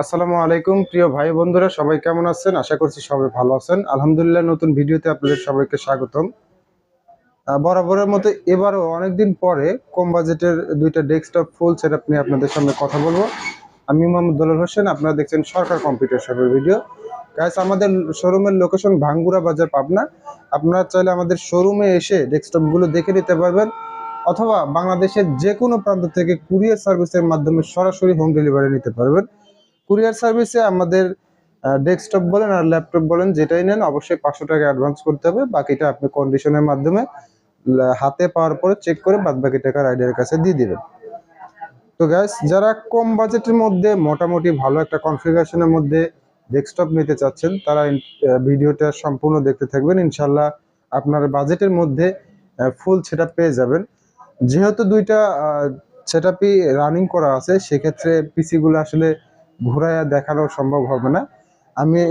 আসসালামু আলাইকুম প্রিয় ভাই বন্ধুরা, সবাই কেমন আছেন? আশা করছি সবাই ভালো আছেন। আলহামদুলিল্লাহ, নতুন ভিডিওতে আপনাদের সবাইকে স্বাগতম। বরাবরের মতো এবারও অনেকদিন পরে কম বাজেটের দুইটা ডেস্কটপ ফুল সেটআপ নিয়ে আপনাদের সামনে কথা বলবো। আমি মোহাম্মদ দুলাল হোসেন, আপনারা দেখছেন সরকার কম্পিউটার শপের ভিডিও। গাইস, আমাদের শোরুমের লোকেশন ভাঙ্গুরা বাজার, পাবনা। আপনারা চাইলে আমাদের শোরুমে এসে ডেস্কটপগুলো দেখে নিতে পারবেন, অথবা বাংলাদেশের যে কোনো প্রান্ত থেকে কুরিয়ার সার্ভিসের মাধ্যমে সরাসরি হোম ডেলিভারি নিতে পারবেন। কুরিয়ার সার্ভিসে আমাদের ডেস্কটপ বলেন আর ল্যাপটপ বলেন, যেটাই নেন অবশ্যই 500 টাকা অ্যাডভান্স করতে হবে। বাকিটা আপনি কন্ডিশনের মাধ্যমে হাতে পাওয়ার পরে চেক করে বাদ বাকি টাকা রাইডারের কাছে দিয়ে দিবেন। তো গাইস, যারা কম বাজেটের মধ্যে মোটামুটি ভালো একটা কনফিগারেশনের মধ্যে ডেস্কটপ নিতে চাচ্ছেন, তারা ভিডিওটা সম্পূর্ণ দেখতে থাকবেন। ইনশাল্লাহ আপনার বাজেটের মধ্যে ফুল সেটআপ পেয়ে যাবেন। যেহেতু দুইটা সেটআপই রানিং করা আছে, সেক্ষেত্রে পিসিগুলো আসলে ঘোরায়া দেখানো সম্ভব হবে না। আমি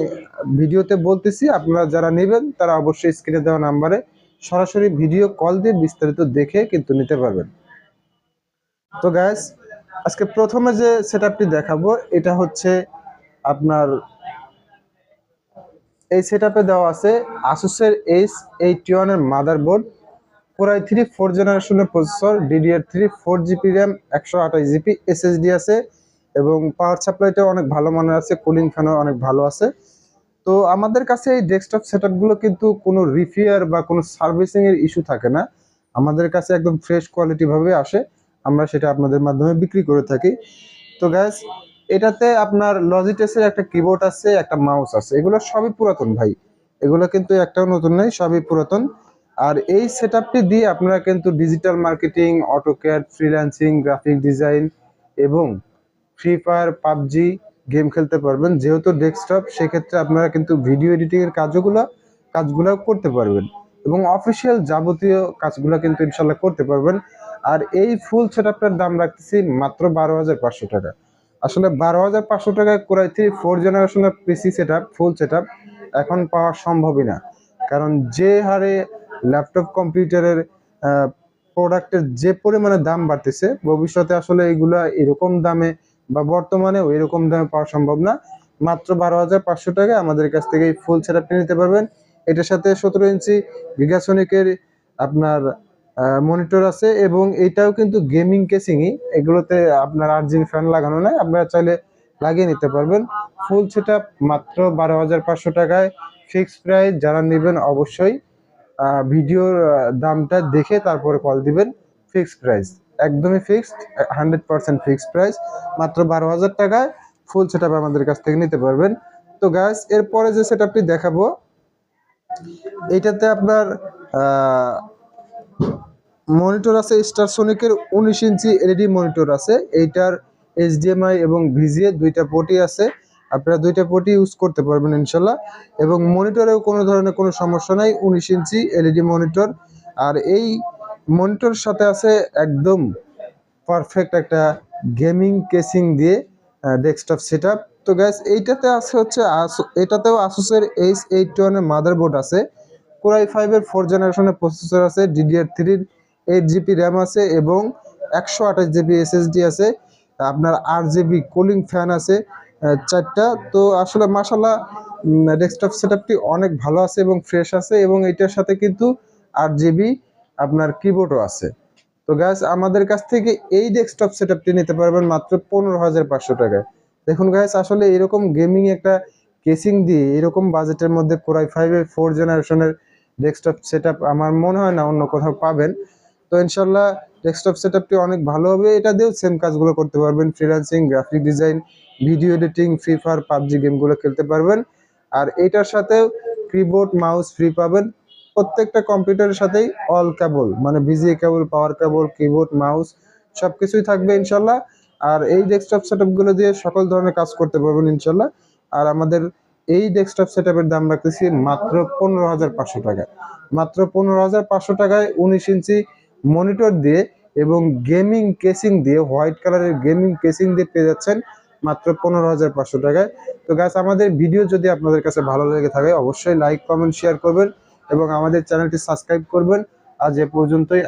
ভিডিওতে বলতেছি, আপনারা যারা নেবেন তারা অবশ্যই স্ক্রিনে দেওয়া নাম্বারে সরাসরি ভিডিও কল দিয়ে বিস্তারিত দেখে কিন্তু নিতে পারবেন। তো গাইস, আজকে প্রথমে যে সেটআপটি দেখাবো এটা হচ্ছে আপনার এই সেটআপে দেওয়া আছে আসুসের H81 এর মাদারবোর্ড, Core i3 4 জেনারেশনের processor, DDR3 4GB RAM, 128GB SSD আছে এবং পাওয়ার সাপ্লাইটাও অনেক ভালো মানের আছে, কুলিং ফ্যানও অনেক ভালো আছে। তো আমাদের কাছে এই ডেস্কটপ সেটআপগুলো কিন্তু কোনো রিপেয়ার বা কোনো সার্ভিসিং এর ইস্যু থাকে না। আমাদের কাছে একদম ফ্রেশ কোয়ালিটি ভাবে আসে, আমরা সেটা আপনাদের মাধ্যমে বিক্রি করে থাকি। তো গাইস, এটাতে আপনার লজিটেসের একটা কিবোর্ড আছে, একটা মাউস আছে, এগুলো সবই পুরাতন ভাই। এগুলো কিন্তু একটাও নতুন নেই, সবই পুরাতন। আর এই সেটআপটি দিয়ে আপনারা কিন্তু digital marketing, AutoCAD, freelancing, graphic design এবং ফ্রি ফায়ার, পাবজি গেম খেলতে পারবেন। যেহেতু ডেস্কটপ, সেক্ষেত্রে আপনারা কিন্তু ভিডিও এডিটিং এর কাজগুলো করতে পারবেন এবং অফিসিয়াল যাবতীয় কাজগুলো কিন্তু ইনশাল্লাহ করতে পারবেন। আর এই ফুল সেটআপটার দাম রাখতেছি মাত্র 12,500 টাকা। আসলে 12,500 টাকায় Core i3 4 জেনারেশনের পিসি সেটআপ ফুল সেটআপ এখন পাওয়া সম্ভবই না। কারণ যে হারে ল্যাপটপ কম্পিউটারের প্রোডাক্টের যে পরিমাণে দাম বাড়তেছে, ভবিষ্যতে আসলে এগুলা এরকম দামে বা বর্তমানেও এরকম দামে পাওয়া সম্ভব না। মাত্র 12,500 টাকায় আমাদের কাছ থেকে এই ফুল সেটআপটি নিতে পারবেন। এটার সাথে 17 ইঞ্চি গিগাসনিকের আপনার মনিটর আছে এবং এটাও কিন্তু গেমিং কেসিংই। এগুলোতে আপনার RGB ফ্যান লাগানো নাই, আপনারা চাইলে লাগিয়ে নিতে পারবেন। ফুল সেটআপ মাত্র 12,500 টাকায়, ফিক্সড প্রাইস। যারা নেবেন অবশ্যই ভিডিওর দামটা দেখে তারপরে কল দিবেন। ফিক্সড প্রাইস, একদমই ফিক্সড, 100% ফিক্সড প্রাইস। মাত্র 12,000 টাকায় ফুল সেটআপ আমাদের কাছ থেকে নিতে পারবেন। তো গাইস, এরপরে যে সেটআপটি দেখাবো, এইটাতে আপনার মনিটর আছে স্টারসোনিকের 19 ইঞ্চি এলইডি মনিটর আছে। এইটার HDMI এবং VGA দুইটা পোর্টই আছে, আপনারা দুইটা পোর্টই ইউজ করতে পারবেন ইনশাল্লাহ। এবং মনিটরেও কোনো ধরনের কোনো সমস্যা নাই, 19 ইঞ্চি এলইডি মনিটর। আর এই মনিটরের সাথে আছে একদম পারফেক্ট একটা গেমিং কেসিং দিয়ে ডেস্কটপ সেটআপ। তো গাইস, এইটাতে আছে হচ্ছে এটাতেও আসুসের H81 এর মাদারবোর্ড আছে, Core i5 এর 4 জেনারেশনের প্রসেসর আছে, DDR3 8GB RAM আছে এবং 128GB SSD আছে। আপনার RGB কুলিং ফ্যান আছে 4টা। তো আসলে মাশাআল্লাহ ডেস্কটপ সেটআপটি অনেক ভালো আছে এবং ফ্রেশ আছে, এবং এটার সাথে কিন্তু 8GB আপনার কিবোর্ডও আছে। তো গাইস, আমাদের কাছ থেকে এই ডেস্কটপ সেটআপটি নিতে পারবেন মাত্র 15,500 টাকায়। দেখুন গাইস, আসলে এরকম গেমিং একটা কেসিং দিয়ে এরকম বাজেটের মধ্যে Core i5 এর 4 জেনারেশনের ডেস্কটপ সেটআপ আমার মনে হয় না অন্য কোথাও পাবেন। তো ইনশাল্লাহ ডেস্কটপ সেটআপটি অনেক ভালো হবে। এটা দিয়েও সেম কাজগুলো করতে পারবেন, freelancing, graphic design, video editing, free fire, PUBG গেমগুলো খেলতে পারবেন। আর এটার সাথেও কিবোর্ড, মাউস ফ্রি পাবেন। প্রত্যেকটা কম্পিউটারের সাথেই অল কেবল, মানে VGA কেবল, পাওয়ার কেবল, কিবোর্ড, মাউস সবকিছুই থাকবে ইনশাল্লাহ। আর এই ডেস্কটপ সেটআপগুলো দিয়ে সকল ধরনের কাজ করতে পারবেন ইনশাল্লাহ। আর আমাদের এই ডেস্কটপ সেটআপের দাম রাখতেছি মাত্র 15,500 টাকা। মাত্র 15,500 টাকায় 19 ইঞ্চি মনিটর দিয়ে এবং গেমিং কেসিং দিয়ে, হোয়াইট কালারের গেমিং কেসিং দিয়ে পেয়ে যাচ্ছেন মাত্র 15,500 টাকায়। তো গাইস, আমাদের ভিডিও যদি আপনাদের কাছে ভালো লেগে থাকে অবশ্যই লাইক, কমেন্ট, শেয়ার করবেন এবং আমাদের চ্যানেলটি সাবস্ক্রাইব করবেন। আজ এ পর্যন্তই।